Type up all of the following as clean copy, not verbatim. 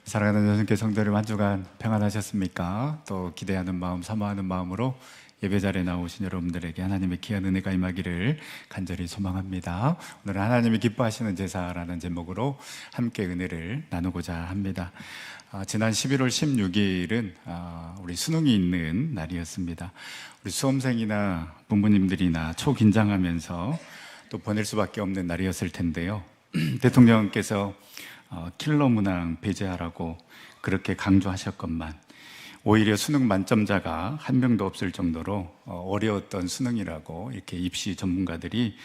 사랑하는 여성께 성도를 한 주간 평안하셨습니까? 또 기대하는 마음, 사모하는 마음으로 예배 자리에 나오신 여러분들에게 하나님의 귀한 은혜가 임하기를 간절히 소망합니다. 오늘은 하나님이 기뻐하시는 제사라는 제목으로 함께 은혜를 나누고자 합니다. 지난 11월 16일은 우리 수능이 있는 날이었습니다. 우리 수험생이나 부모님들이나 초긴장하면서 또 보낼 수밖에 없는 날이었을 텐데요. 대통령께서 킬러 문항 배제하라고 그렇게 강조하셨건만 오히려 수능 만점자가 한 명도 없을 정도로 어려웠던 수능이라고 이렇게 입시 전문가들이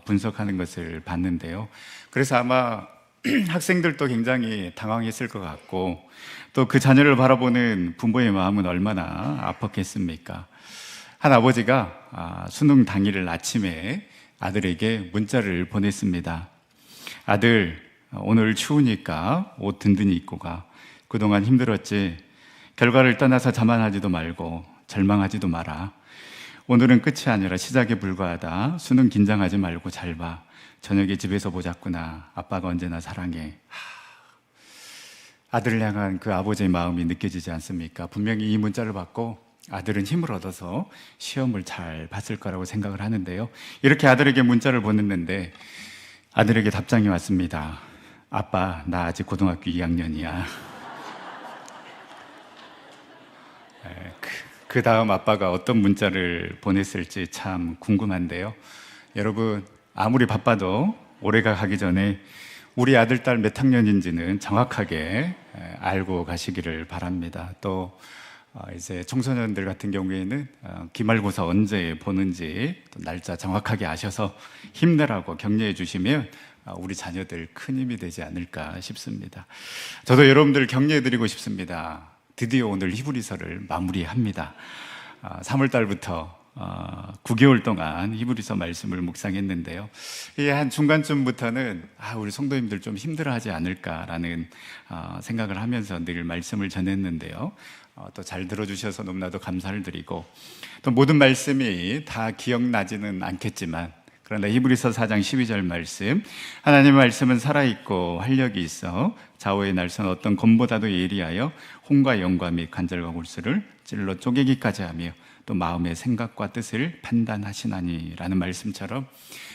분석하는 것을 봤는데요. 그래서 아마 학생들도 굉장히 당황했을 것 같고 또 그 자녀를 바라보는 부모의 마음은 얼마나 아팠겠습니까? 한 아버지가 수능 당일 아침에 아들에게 문자를 보냈습니다. 아들, 오늘 추우니까 옷 든든히 입고 가. 그동안 힘들었지? 결과를 떠나서 자만하지도 말고 절망하지도 마라. 오늘은 끝이 아니라 시작에 불과하다. 수능 긴장하지 말고 잘 봐. 저녁에 집에서 보자꾸나. 아빠가 언제나 사랑해. 아들을 향한 그 아버지의 마음이 느껴지지 않습니까? 분명히 이 문자를 받고 아들은 힘을 얻어서 시험을 잘 봤을 거라고 생각을 하는데요. 이렇게 아들에게 문자를 보냈는데 아들에게 답장이 왔습니다. 아빠, 나 아직 고등학교 2학년이야. 그 다음 아빠가 어떤 문자를 보냈을지 참 궁금한데요. 여러분, 아무리 바빠도 올해가 가기 전에 우리 아들, 딸 몇 학년인지는 정확하게 알고 가시기를 바랍니다. 또 이제 청소년들 같은 경우에는 기말고사 언제 보는지 또 날짜 정확하게 아셔서 힘내라고 격려해 주시면 우리 자녀들 큰 힘이 되지 않을까 싶습니다. 저도 여러분들 격려해 드리고 싶습니다. 드디어 오늘 히브리서를 마무리합니다. 3월 달부터 9개월 동안 히브리서 말씀을 묵상했는데요. 한 중간쯤부터는 우리 성도님들 좀 힘들어하지 않을까라는 생각을 하면서 늘 말씀을 전했는데요. 또 잘 들어주셔서 너무나도 감사를 드리고 또 모든 말씀이 다 기억나지는 않겠지만 그런데 히브리서 4장 12절 말씀, 하나님의 말씀은 살아있고 활력이 있어 좌우의 날선 어떤 검보다도 예리하여 혼과 영과 및 관절과 골수를 찔러 쪼개기까지 하며 또 마음의 생각과 뜻을 판단하시나니 라는 말씀처럼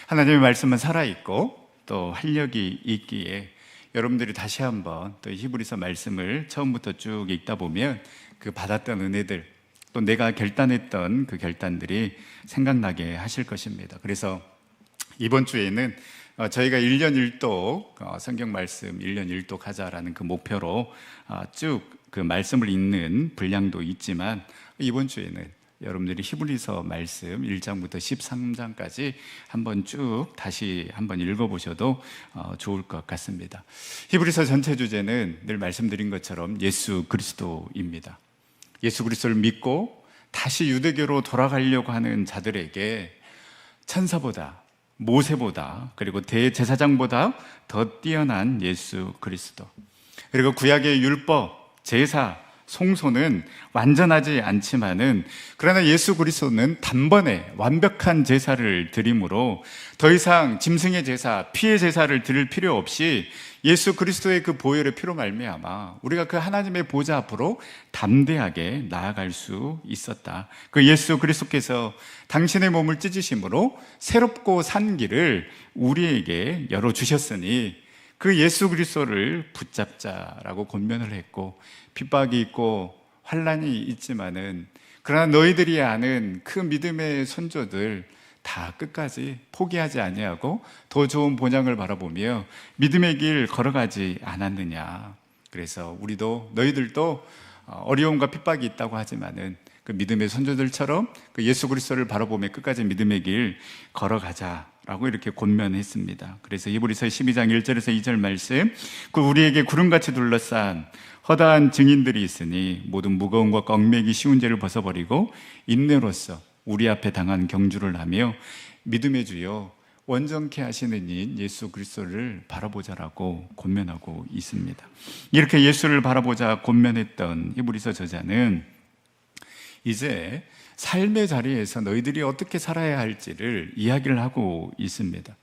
하나님의 말씀은 살아있고 또 활력이 있기에 여러분들이 다시 한번 또 히브리서 말씀을 처음부터 쭉 읽다 보면 그 받았던 은혜들 또 내가 결단했던 그 결단들이 생각나게 하실 것입니다. 그래서 이번 주에는 저희가 1년 1독 성경 말씀 1년 1독 하자라는 그 목표로 쭉 그 말씀을 읽는 분량도 있지만 이번 주에는 여러분들이 히브리서 말씀 1장부터 13장까지 한번 쭉 다시 한번 읽어보셔도 좋을 것 같습니다. 히브리서 전체 주제는 늘 말씀드린 것처럼 예수 그리스도입니다. 예수 그리스도를 믿고 다시 유대교로 돌아가려고 하는 자들에게 천사보다 모세보다 그리고 대제사장보다 더 뛰어난 예수 그리스도, 그리고 구약의 율법, 제사, 송소는 완전하지 않지만은 그러나 예수 그리스도는 단번에 완벽한 제사를 드림으로 더 이상 짐승의 제사, 피의 제사를 드릴 필요 없이 예수 그리스도의 그 보혈의 피로 말미암아 우리가 그 하나님의 보좌 앞으로 담대하게 나아갈 수 있었다. 그 예수 그리스도께서 당신의 몸을 찢으심으로 새롭고 산 길을 우리에게 열어주셨으니 그 예수 그리스도를 붙잡자라고 권면을 했고, 핍박이 있고 환난이 있지만은 그러나 너희들이 아는 그 믿음의 선조들 다 끝까지 포기하지 아니하고 더 좋은 본향을 바라보며 믿음의 길 걸어가지 않았느냐. 그래서 우리도 너희들도 어려움과 핍박이 있다고 하지만은 그 믿음의 선조들처럼 그 예수 그리스도를 바라보며 끝까지 믿음의 길 걸어가자라고 이렇게 권면했습니다. 그래서 히브리서 12장 1절에서 2절 말씀, 그 우리에게 구름같이 둘러싼 허다한 증인들이 있으니 모든 무거운 것과 얽매기 쉬운 죄를 벗어버리고 인내로써 우리 앞에 당한 경주를 하며 믿음의 주여 원정케 하시는 인 예수 그리스도를 바라보자라고 권면하고 있습니다. 이렇게 예수를 바라보자 권면했던 히브리서 저자는 이제 삶의 자리에서 너희들이 어떻게 살아야 할지를 이야기를 하고 있습니다.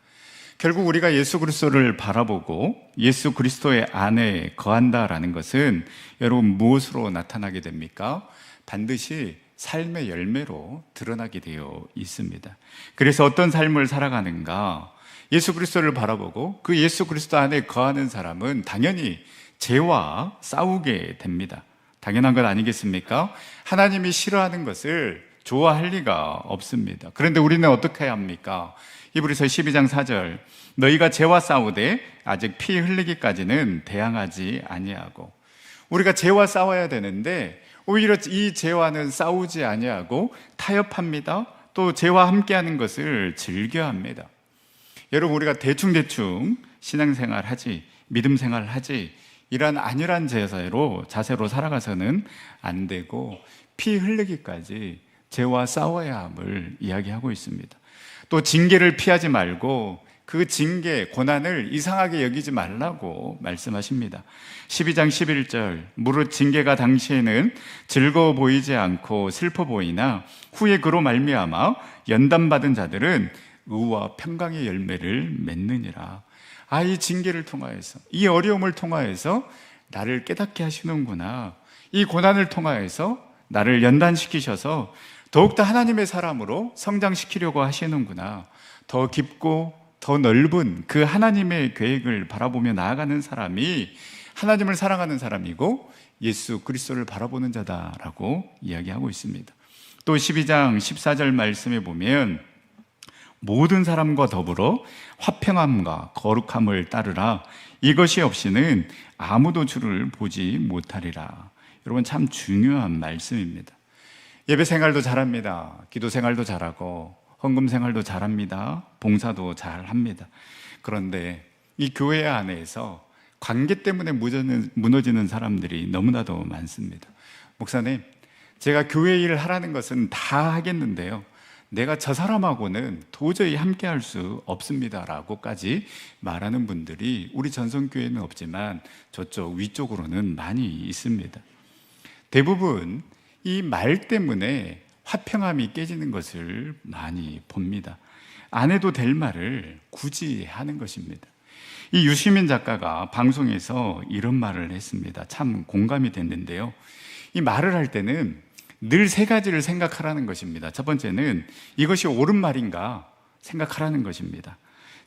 결국 우리가 예수 그리스도를 바라보고 예수 그리스도의 안에 거한다라는 것은 여러분 무엇으로 나타나게 됩니까? 반드시 삶의 열매로 드러나게 되어 있습니다. 그래서 어떤 삶을 살아가는가? 예수 그리스도를 바라보고 그 예수 그리스도 안에 거하는 사람은 당연히 죄와 싸우게 됩니다. 당연한 것 아니겠습니까? 하나님이 싫어하는 것을 좋아할 리가 없습니다. 그런데 우리는 어떻게 해야 합니까? 히브리서 12장 4절, 너희가 죄와 싸우되 아직 피 흘리기까지는 대항하지 아니하고. 우리가 죄와 싸워야 되는데 오히려 이 죄와는 싸우지 아니하고 타협합니다. 또 죄와 함께하는 것을 즐겨합니다. 여러분, 우리가 대충대충 신앙생활 하지, 믿음 생활 하지, 이런 안일한 자세로 살아가서는 안 되고 피 흘리기까지 죄와 싸워야 함을 이야기하고 있습니다. 또 징계를 피하지 말고 그 징계, 고난을 이상하게 여기지 말라고 말씀하십니다. 12장 11절, 무릇 징계가 당시에는 즐거워 보이지 않고 슬퍼 보이나 후에 그로 말미암아 연단받은 자들은 의와 평강의 열매를 맺느니라. 이 징계를 통하여서, 이 어려움을 통하여서 나를 깨닫게 하시는구나. 이 고난을 통하여서 나를 연단시키셔서 더욱더 하나님의 사람으로 성장시키려고 하시는구나. 더 깊고 더 넓은 그 하나님의 계획을 바라보며 나아가는 사람이 하나님을 사랑하는 사람이고 예수 그리스도를 바라보는 자다라고 이야기하고 있습니다. 또 12장 14절 말씀에 보면 모든 사람과 더불어 화평함과 거룩함을 따르라. 이것이 없이는 아무도 주를 보지 못하리라. 여러분, 참 중요한 말씀입니다. 예배 생활도 잘합니다. 기도 생활도 잘하고 헌금 생활도 잘합니다. 봉사도 잘합니다. 그런데 이 교회 안에서 관계 때문에 무너지는 사람들이 너무나도 많습니다. 목사님, 제가 교회 일을 하라는 것은 다 하겠는데요, 내가 저 사람하고는 도저히 함께할 수 없습니다 라고까지 말하는 분들이 우리 전성교회는 없지만 저쪽 위쪽으로는 많이 있습니다. 대부분 이 말 때문에 화평함이 깨지는 것을 많이 봅니다. 안 해도 될 말을 굳이 하는 것입니다. 이 유시민 작가가 방송에서 이런 말을 했습니다. 참 공감이 됐는데요, 이 말을 할 때는 늘 세 가지를 생각하라는 것입니다. 첫 번째는 이것이 옳은 말인가 생각하라는 것입니다.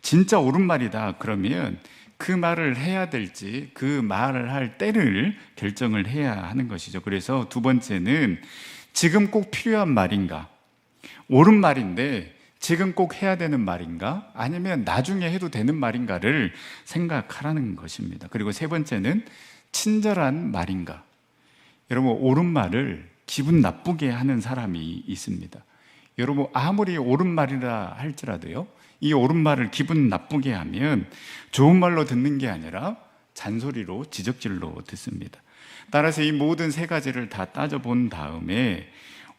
진짜 옳은 말이다 그러면 그 말을 해야 될지 그 말을 할 때를 결정을 해야 하는 것이죠. 그래서 두 번째는 지금 꼭 필요한 말인가, 옳은 말인데 지금 꼭 해야 되는 말인가, 아니면 나중에 해도 되는 말인가를 생각하라는 것입니다. 그리고 세 번째는 친절한 말인가. 여러분, 옳은 말을 기분 나쁘게 하는 사람이 있습니다. 여러분, 아무리 옳은 말이라 할지라도요, 이 옳은 말을 기분 나쁘게 하면 좋은 말로 듣는 게 아니라 잔소리로, 지적질로 듣습니다. 따라서 이 모든 세 가지를 다 따져본 다음에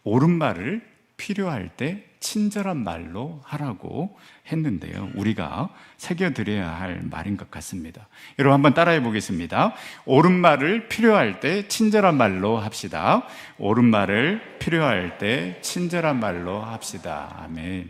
옳은 말을 필요할 때 친절한 말로 하라고 했는데요, 우리가 새겨드려야 할 말인 것 같습니다. 여러분, 한번 따라해 보겠습니다. 옳은 말을 필요할 때 친절한 말로 합시다. 옳은 말을 필요할 때 친절한 말로 합시다. 아멘.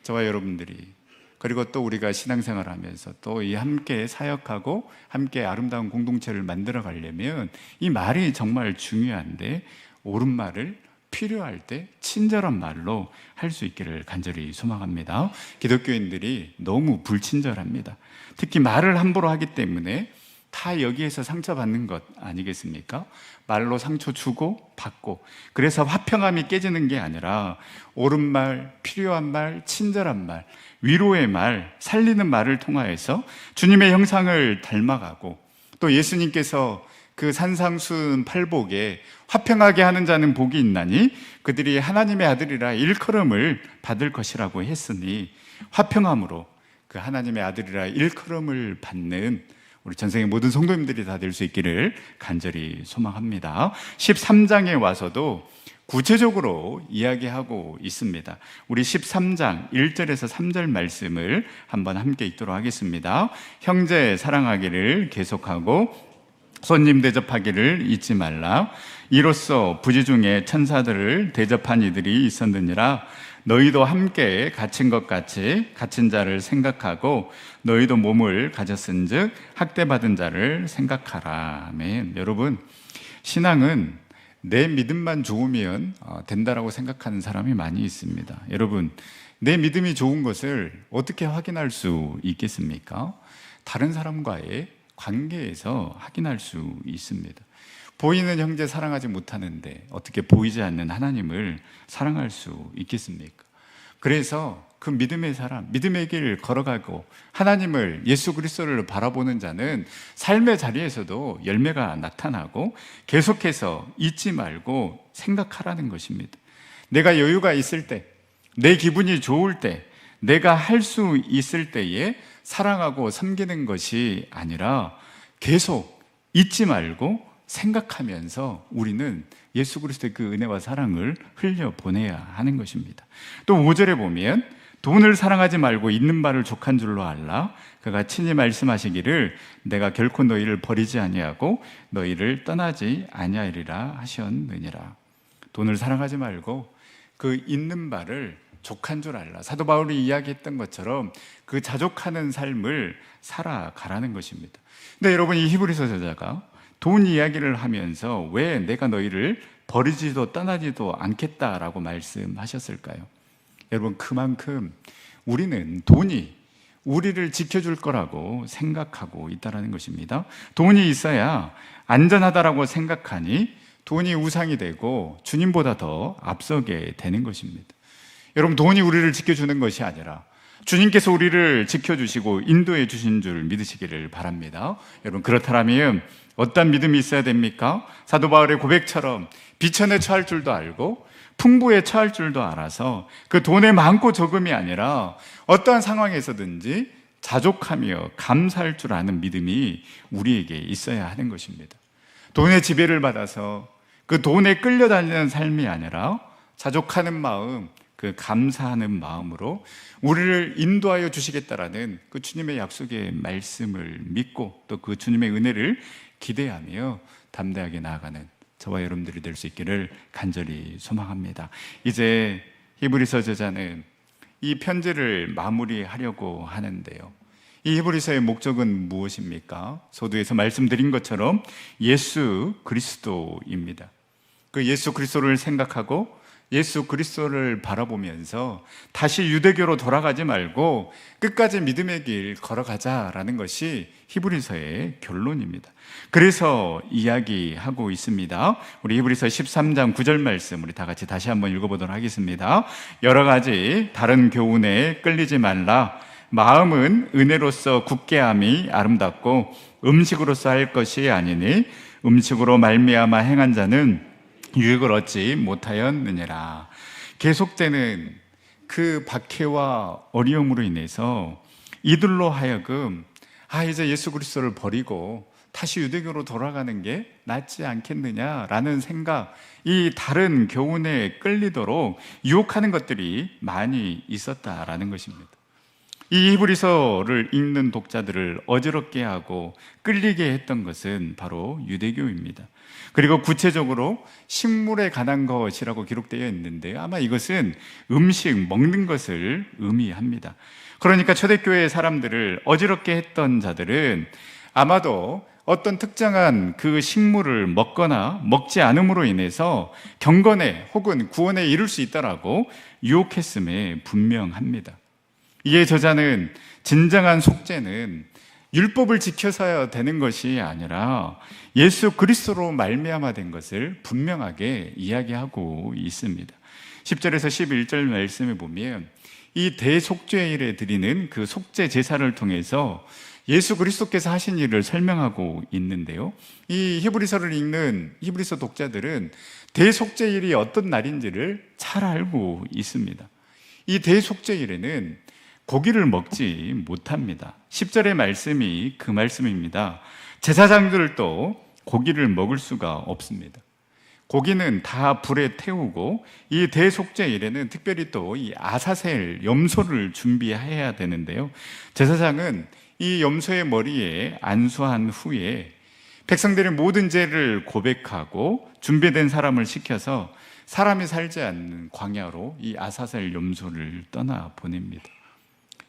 저와 여러분들이, 그리고 또 우리가 신앙생활 하면서 또 이 함께 사역하고 함께 아름다운 공동체를 만들어 가려면 이 말이 정말 중요한데 옳은 말을 필요할 때 친절한 말로 할 수 있기를 간절히 소망합니다. 기독교인들이 너무 불친절합니다. 특히 말을 함부로 하기 때문에 다 여기에서 상처받는 것 아니겠습니까? 말로 상처 주고 받고, 그래서 화평함이 깨지는 게 아니라 옳은 말, 필요한 말, 친절한 말, 위로의 말, 살리는 말을 통하여서 주님의 형상을 닮아가고, 또 예수님께서 그 산상수훈 팔복에 화평하게 하는 자는 복이 있나니 그들이 하나님의 아들이라 일컬음을 받을 것이라고 했으니, 화평함으로 그 하나님의 아들이라 일컬음을 받는 우리 전생의 모든 성도님들이 다 될 수 있기를 간절히 소망합니다. 13장에 와서도 구체적으로 이야기하고 있습니다. 우리 13장 1절에서 3절 말씀을 한번 함께 읽도록 하겠습니다. 형제 사랑하기를 계속하고 손님 대접하기를 잊지 말라. 이로써 부지 중에 천사들을 대접한 이들이 있었느니라. 너희도 함께 갇힌 것 같이 갇힌 자를 생각하고 너희도 몸을 가졌은즉 학대받은 자를 생각하라. 아멘. 여러분, 신앙은 내 믿음만 좋으면 된다라고 생각하는 사람이 많이 있습니다. 여러분, 내 믿음이 좋은 것을 어떻게 확인할 수 있겠습니까? 다른 사람과의 관계에서 확인할 수 있습니다. 보이는 형제 사랑하지 못하는데 어떻게 보이지 않는 하나님을 사랑할 수 있겠습니까? 그래서 그 믿음의 사람, 믿음의 길 걸어가고 하나님을, 예수 그리스도를 바라보는 자는 삶의 자리에서도 열매가 나타나고 계속해서 잊지 말고 생각하라는 것입니다. 내가 여유가 있을 때, 내 기분이 좋을 때, 내가 할 수 있을 때에 사랑하고 섬기는 것이 아니라 계속 잊지 말고 생각하면서 우리는 예수 그리스도의 그 은혜와 사랑을 흘려보내야 하는 것입니다. 또 5절에 보면 돈을 사랑하지 말고 있는 바를 족한 줄로 알라. 그가 친히 말씀하시기를 내가 결코 너희를 버리지 아니하고 너희를 떠나지 아니하리라 하셨느니라. 돈을 사랑하지 말고 그 있는 바를 족한 줄 알라. 사도 바울이 이야기했던 것처럼 그 자족하는 삶을 살아가라는 것입니다. 근데 여러분, 이 히브리서 저자가 돈 이야기를 하면서 왜 내가 너희를 버리지도 떠나지도 않겠다라고 말씀하셨을까요? 여러분, 그만큼 우리는 돈이 우리를 지켜줄 거라고 생각하고 있다는 것입니다. 돈이 있어야 안전하다라고 생각하니 돈이 우상이 되고 주님보다 더 앞서게 되는 것입니다. 여러분, 돈이 우리를 지켜주는 것이 아니라 주님께서 우리를 지켜주시고 인도해 주신 줄 믿으시기를 바랍니다. 여러분, 그렇다면 어떤 믿음이 있어야 됩니까? 사도 바울의 고백처럼 비천에 처할 줄도 알고 풍부에 처할 줄도 알아서 그 돈의 많고 적음이 아니라 어떠한 상황에서든지 자족하며 감사할 줄 아는 믿음이 우리에게 있어야 하는 것입니다. 돈의 지배를 받아서 그 돈에 끌려다니는 삶이 아니라 자족하는 마음, 그 감사하는 마음으로 우리를 인도하여 주시겠다라는 그 주님의 약속의 말씀을 믿고 또 그 주님의 은혜를 기대하며 담대하게 나아가는 저와 여러분들이 될 수 있기를 간절히 소망합니다. 이제 히브리서 저자는 이 편지를 마무리하려고 하는데요. 이 히브리서의 목적은 무엇입니까? 서두에서 말씀드린 것처럼 예수 그리스도입니다. 그 예수 그리스도를 생각하고 예수 그리스도를 바라보면서 다시 유대교로 돌아가지 말고 끝까지 믿음의 길 걸어가자라는 것이 히브리서의 결론입니다. 그래서 이야기하고 있습니다. 우리 히브리서 13장 9절 말씀 우리 다 같이 다시 한번 읽어보도록 하겠습니다. 여러 가지 다른 교훈에 끌리지 말라. 마음은 은혜로서 굳게함이 아름답고 음식으로서 할 것이 아니니 음식으로 말미암아 행한 자는 유익을 얻지 못하였느니라. 계속되는 그 박해와 어려움으로 인해서 이들로 하여금 이제 예수 그리스도를 버리고 다시 유대교로 돌아가는 게 낫지 않겠느냐라는 생각, 이 다른 교훈에 끌리도록 유혹하는 것들이 많이 있었다라는 것입니다. 이 히브리서를 읽는 독자들을 어지럽게 하고 끌리게 했던 것은 바로 유대교입니다. 그리고 구체적으로 식물에 관한 것이라고 기록되어 있는데 아마 이것은 음식, 먹는 것을 의미합니다. 그러니까 초대교회의 사람들을 어지럽게 했던 자들은 아마도 어떤 특정한 그 식물을 먹거나 먹지 않음으로 인해서 경건에 혹은 구원에 이룰 수 있다라고 유혹했음에 분명합니다. 이에 저자는 진정한 속죄는 율법을 지켜서야 되는 것이 아니라 예수 그리스도로 말미암아 된 것을 분명하게 이야기하고 있습니다. 10절에서 11절 말씀에 보면 이 대속죄일에 드리는 그 속죄 제사를 통해서 예수 그리스도께서 하신 일을 설명하고 있는데요. 이 히브리서를 읽는 히브리서 독자들은 대속죄일이 어떤 날인지를 잘 알고 있습니다. 이 대속죄일에는 고기를 먹지 못합니다. 10절의 말씀이 그 말씀입니다. 제사장들도 고기를 먹을 수가 없습니다. 고기는 다 불에 태우고 이 대속죄일에는 특별히 또 이 아사셀 염소를 준비해야 되는데요. 제사장은 이 염소의 머리에 안수한 후에 백성들의 모든 죄를 고백하고 준비된 사람을 시켜서 사람이 살지 않는 광야로 이 아사셀 염소를 떠나 보냅니다.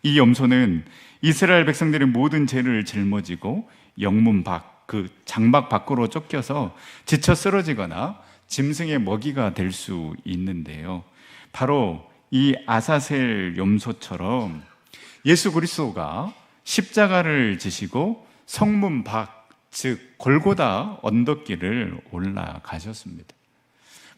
이 염소는 이스라엘 백성들의 모든 죄를 짊어지고 영문 밖, 그 장막 밖으로 쫓겨서 지쳐 쓰러지거나 짐승의 먹이가 될 수 있는데요. 바로 이 아사셀 염소처럼 예수 그리스도가 십자가를 지시고 성문 밖, 즉 골고다 언덕길을 올라가셨습니다.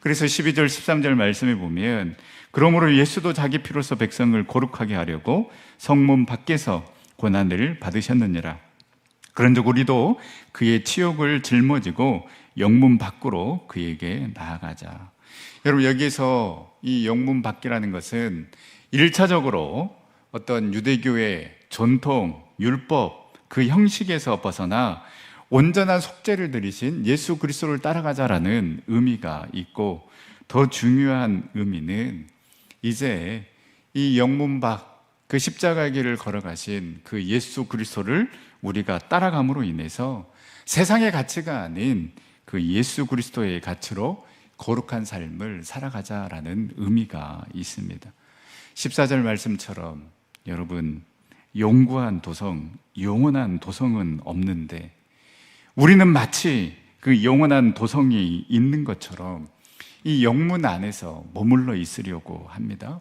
그래서 12절 13절 말씀에 보면 그러므로 예수도 자기 피로써 백성을 거룩하게 하려고 성문 밖에서 고난을 받으셨느니라. 그런즉 우리도 그의 치욕을 짊어지고 영문 밖으로 그에게 나아가자. 여러분, 여기서 이 영문 밖이라는 것은 1차적으로 어떤 유대교의 전통, 율법, 그 형식에서 벗어나 온전한 속죄를 들이신 예수 그리스도를 따라가자라는 의미가 있고, 더 중요한 의미는 이제 이 영문 밖, 그 십자가의 길을 걸어가신 그 예수 그리스도를 우리가 따라감으로 인해서 세상의 가치가 아닌 그 예수 그리스도의 가치로 거룩한 삶을 살아가자라는 의미가 있습니다. 14절 말씀처럼 여러분, 영구한 도성, 영원한 도성은 없는데 우리는 마치 그 영원한 도성이 있는 것처럼 이 영문 안에서 머물러 있으려고 합니다.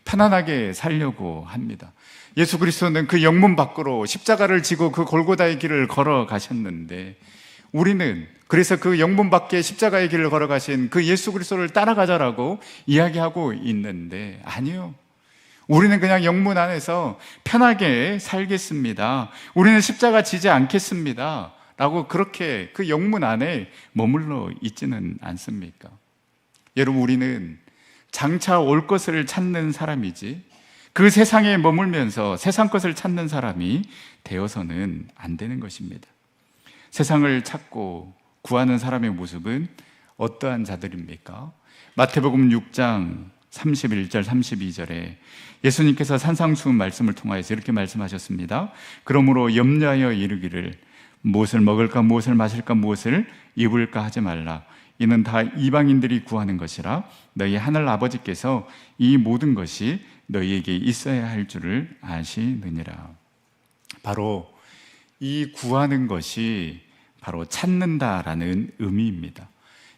편안하게 살려고 합니다. 예수 그리스도는 그 영문 밖으로 십자가를 지고 그 골고다의 길을 걸어가셨는데, 우리는 그래서 그 영문 밖에 십자가의 길을 걸어가신 그 예수 그리스도를 따라가자라고 이야기하고 있는데, 아니요, 우리는 그냥 영문 안에서 편하게 살겠습니다, 우리는 십자가 지지 않겠습니다 라고 그렇게 그 영문 안에 머물러 있지는 않습니까? 여러분, 우리는 장차 올 것을 찾는 사람이지 그 세상에 머물면서 세상 것을 찾는 사람이 되어서는 안 되는 것입니다. 세상을 찾고 구하는 사람의 모습은 어떠한 자들입니까? 마태복음 6장 31절 32절에 예수님께서 산상수훈 말씀을 통하여서 이렇게 말씀하셨습니다. 그러므로 염려하여 이르기를 무엇을 먹을까 무엇을 마실까 무엇을 입을까 하지 말라. 이는 다 이방인들이 구하는 것이라. 너희 하늘 아버지께서 이 모든 것이 너희에게 있어야 할 줄을 아시느니라. 바로 이 구하는 것이 바로 찾는다라는 의미입니다.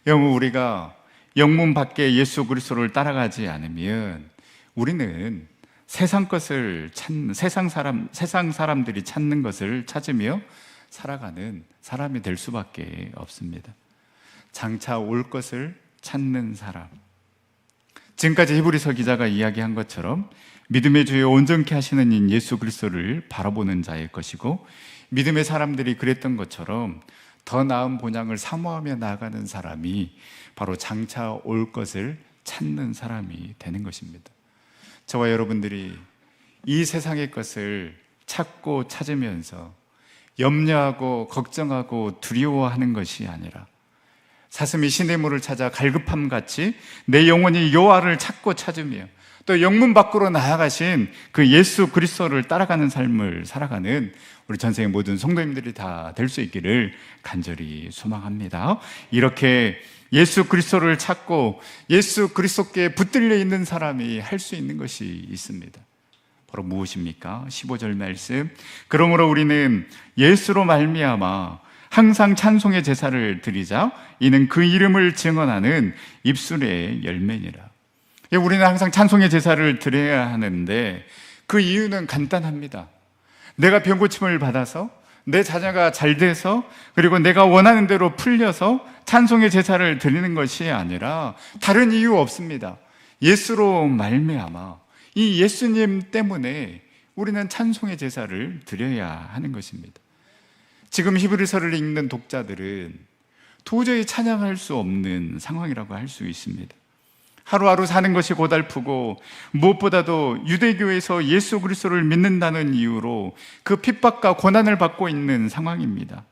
여러분, 우리가 영문 밖에 예수 그리스도를 따라가지 않으면 우리는 세상 것을 찾는, 세상 사람들이 찾는 것을 찾으며 살아가는 사람이 될 수밖에 없습니다. 장차 올 것을 찾는 사람. 지금까지 히브리서 기자가 이야기한 것처럼 믿음의 주여 온전케 하시는 인 예수 그리스도를 바라보는 자의 것이고, 믿음의 사람들이 그랬던 것처럼 더 나은 본향을 사모하며 나아가는 사람이 바로 장차 올 것을 찾는 사람이 되는 것입니다. 저와 여러분들이 이 세상의 것을 찾고 찾으면서 염려하고 걱정하고 두려워하는 것이 아니라 사슴이 시냇물을 찾아 갈급함같이 내 영혼이 여호와를 찾고 찾으며 또 영문 밖으로 나아가신 그 예수 그리스도를 따라가는 삶을 살아가는 우리 전생의 모든 성도님들이 다 될 수 있기를 간절히 소망합니다. 이렇게 예수 그리스도를 찾고 예수 그리스도께 붙들려 있는 사람이 할 수 있는 것이 있습니다. 바로 무엇입니까? 15절 말씀. 그러므로 우리는 예수로 말미암아 항상 찬송의 제사를 드리자. 이는 그 이름을 증언하는 입술의 열매니라. 우리는 항상 찬송의 제사를 드려야 하는데 그 이유는 간단합니다. 내가 병고침을 받아서 내 자녀가 잘 돼서 그리고 내가 원하는 대로 풀려서 찬송의 제사를 드리는 것이 아니라 다른 이유 없습니다. 예수로 말미암아 이 예수님 때문에 우리는 찬송의 제사를 드려야 하는 것입니다. 지금 히브리서를 읽는 독자들은 도저히 찬양할 수 없는 상황이라고 할 수 있습니다. 하루하루 사는 것이 고달프고 무엇보다도 유대교에서 예수 그리스도를 믿는다는 이유로 그 핍박과 고난을 받고 있는 상황입니다.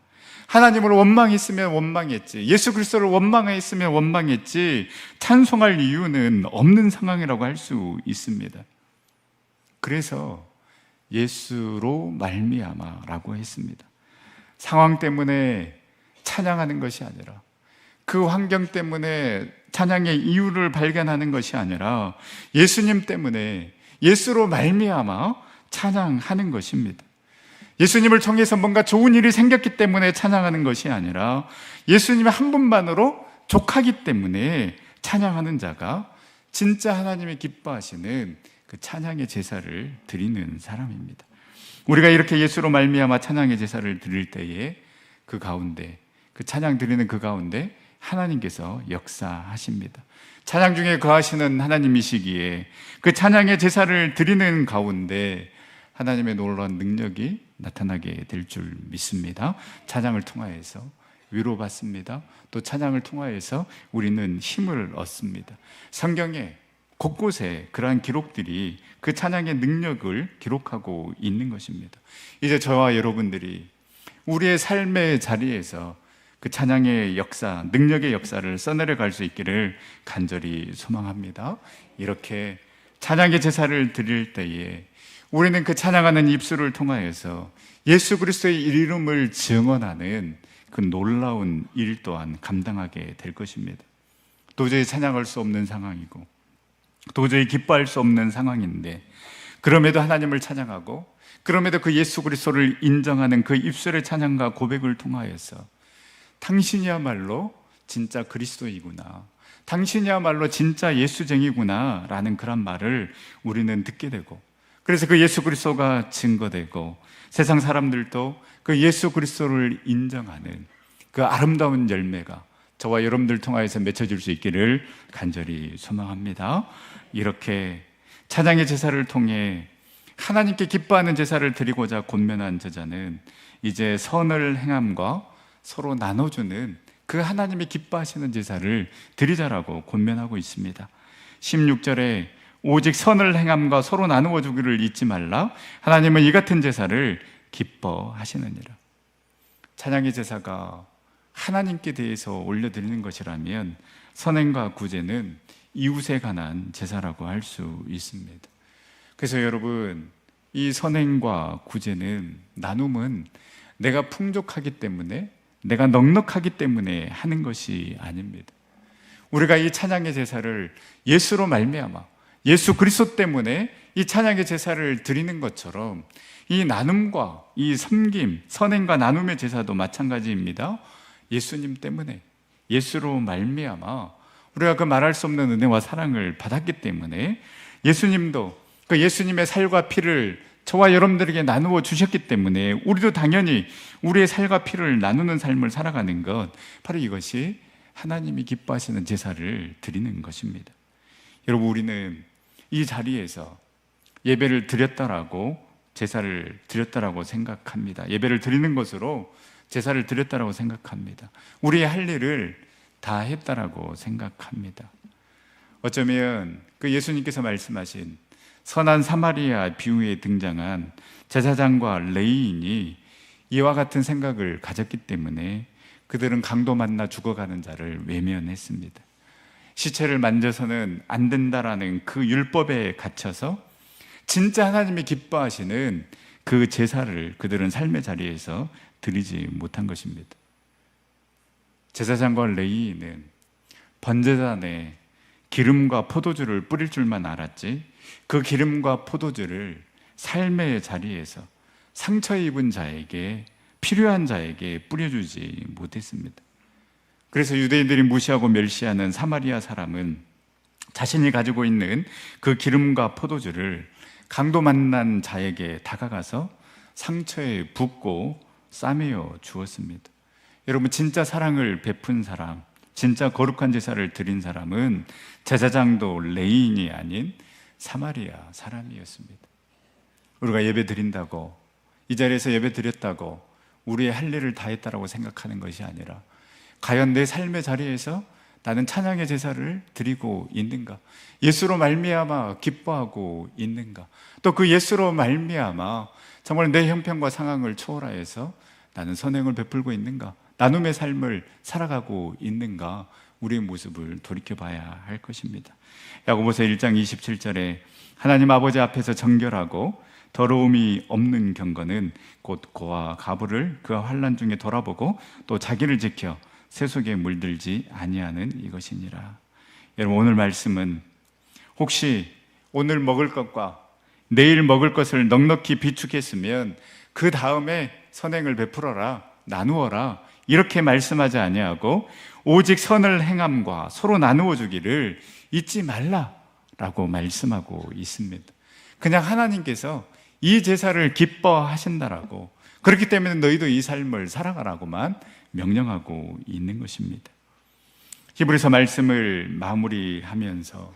하나님을 원망했으면 원망했지, 예수 그리스도를 원망했으면 원망했지 찬송할 이유는 없는 상황이라고 할 수 있습니다. 그래서 예수로 말미암아라고 했습니다. 상황 때문에 찬양하는 것이 아니라 그 환경 때문에 찬양의 이유를 발견하는 것이 아니라 예수님 때문에, 예수로 말미암아 찬양하는 것입니다. 예수님을 통해서 뭔가 좋은 일이 생겼기 때문에 찬양하는 것이 아니라 예수님 한 분만으로 족하기 때문에 찬양하는 자가 진짜 하나님의 기뻐하시는 그 찬양의 제사를 드리는 사람입니다. 우리가 이렇게 예수로 말미암아 찬양의 제사를 드릴 때에 그 가운데, 그 찬양 드리는 그 가운데 하나님께서 역사하십니다. 찬양 중에 거하시는 하나님이시기에 그 찬양의 제사를 드리는 가운데 하나님의 놀라운 능력이 나타나게 될 줄 믿습니다. 찬양을 통하여서 위로받습니다. 또 찬양을 통하여서 우리는 힘을 얻습니다. 성경에 곳곳에 그러한 기록들이 그 찬양의 능력을 기록하고 있는 것입니다. 이제 저와 여러분들이 우리의 삶의 자리에서 그 찬양의 역사, 능력의 역사를 써내려 갈 수 있기를 간절히 소망합니다. 이렇게 찬양의 제사를 드릴 때에 우리는 그 찬양하는 입술을 통하여서 예수 그리스도의 이름을 증언하는 그 놀라운 일 또한 감당하게 될 것입니다. 도저히 찬양할 수 없는 상황이고 도저히 기뻐할 수 없는 상황인데, 그럼에도 하나님을 찬양하고 그럼에도 그 예수 그리스도를 인정하는 그 입술의 찬양과 고백을 통하여서 당신이야말로 진짜 그리스도이구나, 당신이야말로 진짜 예수쟁이구나 라는 그런 말을 우리는 듣게 되고, 그래서 그 예수 그리스도가 증거되고 세상 사람들도 그 예수 그리스도를 인정하는 그 아름다운 열매가 저와 여러분들 통하여서 맺혀질 수 있기를 간절히 소망합니다. 이렇게 찬양의 제사를 통해 하나님께 기뻐하는 제사를 드리고자 권면한 저자는 이제 선을 행함과 서로 나눠주는 그 하나님이 기뻐하시는 제사를 드리자라고 권면하고 있습니다. 16절에 오직 선을 행함과 서로 나누어 주기를 잊지 말라. 하나님은 이 같은 제사를 기뻐하시느니라. 찬양의 제사가 하나님께 대해서 올려드리는 것이라면 선행과 구제는 이웃에 관한 제사라고 할 수 있습니다. 그래서 여러분, 이 선행과 구제는, 나눔은 내가 풍족하기 때문에, 내가 넉넉하기 때문에 하는 것이 아닙니다. 우리가 이 찬양의 제사를 예수로 말미암아 예수 그리스도 때문에 이 찬양의 제사를 드리는 것처럼 이 나눔과 이 섬김, 선행과 나눔의 제사도 마찬가지입니다. 예수님 때문에, 예수로 말미암아 우리가 그 말할 수 없는 은혜와 사랑을 받았기 때문에 예수님도 그 예수님의 살과 피를 저와 여러분들에게 나누어 주셨기 때문에 우리도 당연히 우리의 살과 피를 나누는 삶을 살아가는 것, 바로 이것이 하나님이 기뻐하시는 제사를 드리는 것입니다. 여러분, 우리는 이 자리에서 예배를 드렸다라고, 제사를 드렸다라고 생각합니다. 예배를 드리는 것으로 제사를 드렸다라고 생각합니다. 우리의 할 일을 다 했다라고 생각합니다. 어쩌면 그 예수님께서 말씀하신 선한 사마리아 비유에 등장한 제사장과 레위인이 이와 같은 생각을 가졌기 때문에 그들은 강도 만나 죽어가는 자를 외면했습니다. 시체를 만져서는 안 된다라는 그 율법에 갇혀서 진짜 하나님이 기뻐하시는 그 제사를 그들은 삶의 자리에서 드리지 못한 것입니다. 제사장과 레위인은 번제단에 기름과 포도주를 뿌릴 줄만 알았지, 그 기름과 포도주를 삶의 자리에서 상처 입은 자에게, 필요한 자에게 뿌려주지 못했습니다. 그래서 유대인들이 무시하고 멸시하는 사마리아 사람은 자신이 가지고 있는 그 기름과 포도주를 강도 만난 자에게 다가가서 상처에 붓고 싸매어 주었습니다. 여러분, 진짜 사랑을 베푼 사람, 진짜 거룩한 제사를 드린 사람은 제사장도 레위인이 아닌 사마리아 사람이었습니다. 우리가 예배 드린다고, 이 자리에서 예배 드렸다고 우리의 할 일을 다 했다라고 생각하는 것이 아니라, 과연 내 삶의 자리에서 나는 찬양의 제사를 드리고 있는가? 예수로 말미암아 기뻐하고 있는가? 또 그 예수로 말미암아 정말 내 형편과 상황을 초월하여서 나는 선행을 베풀고 있는가? 나눔의 삶을 살아가고 있는가? 우리의 모습을 돌이켜봐야 할 것입니다. 야고보서 1장 27절에 하나님 아버지 앞에서 정결하고 더러움이 없는 경건은 곧 고와 가부를 그와 환난 중에 돌아보고 또 자기를 지켜 세속에 물들지 아니하는 이것이니라. 여러분, 오늘 말씀은 혹시 오늘 먹을 것과 내일 먹을 것을 넉넉히 비축했으면 그 다음에 선행을 베풀어라, 나누어라, 이렇게 말씀하지 아니하고 오직 선을 행함과 서로 나누어 주기를 잊지 말라라고 말씀하고 있습니다. 그냥 하나님께서 이 제사를 기뻐하신다라고, 그렇기 때문에 너희도 이 삶을 살아가라고만 명령하고 있는 것입니다. 히브리서 말씀을 마무리하면서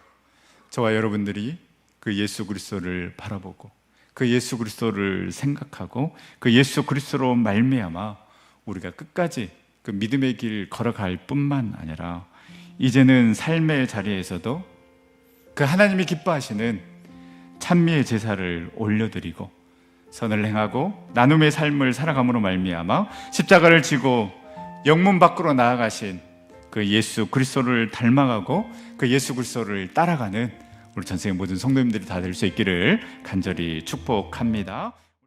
저와 여러분들이 그 예수 그리스도를 바라보고 그 예수 그리스도를 생각하고 그 예수 그리스도로 말미암아 우리가 끝까지 그 믿음의 길 걸어갈 뿐만 아니라 이제는 삶의 자리에서도 그 하나님이 기뻐하시는 찬미의 제사를 올려드리고 선을 행하고 나눔의 삶을 살아감으로 말미암아 십자가를 지고 영문 밖으로 나아가신 그 예수 그리스도를 닮아가고 그 예수 그리스도를 따라가는 우리 전생의 모든 성도님들이 다 될 수 있기를 간절히 축복합니다.